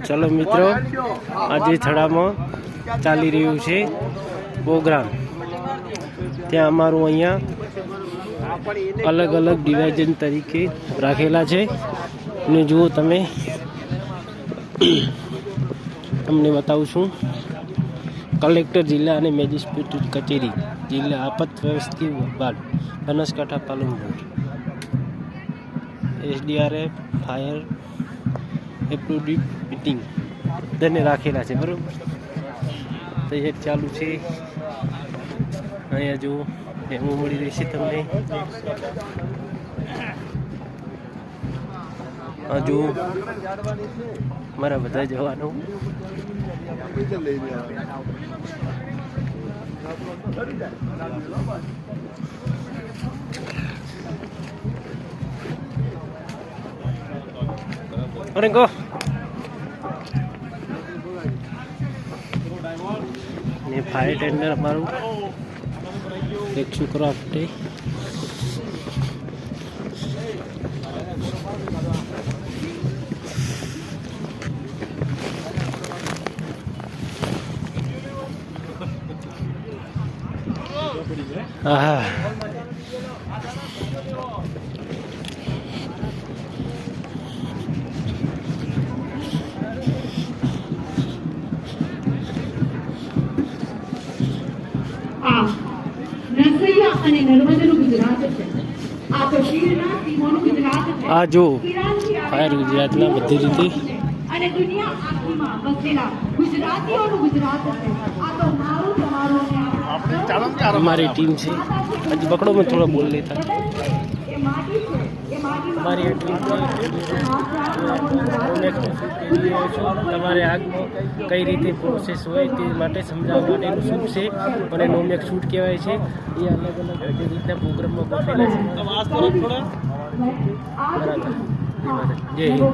चलो मित्रों, आज थड़ामां चाली रह्युं छे प्रोग्राम। त्यां अमारुं अहींया अलग अलग डिवाइजन तरीके राखेला छे ने जुओ तमे तमने बतावुं छुं। कलेक्टर जिला અને મેજિસ્ટ્રેટ કચેરી જિલ્લા આફત વ્યવસ્થાપન વિભાગ Banaskantha Palanpur, SDRF fire approved meeting બધાને રાખેલા છે બરોબર। તૈયાર ચાલુ છે અહીંયા જો એમ મળી રહેશે તમને। આ જો મારા બધા જવાનો अरे गो ने फायर टेंडर अमारू एक शुक्राफ्ट आ जो फायर गुजरात ना बधी रीते हमारी टीम से आज पकड़ो में थोड़ा बोल लेता। हमारी टीम તમારે આગમાં કઈ રીતે પ્રોસેસ હોય તે માટે સમજાવવા માટેનું શૂટ છે અને નોમેક શૂટ કહેવાય છે। એ અલગ અલગ રીતના પ્રોગ્રામમાં ગોઠવેલા છે બરાબર। જય હિન્દ।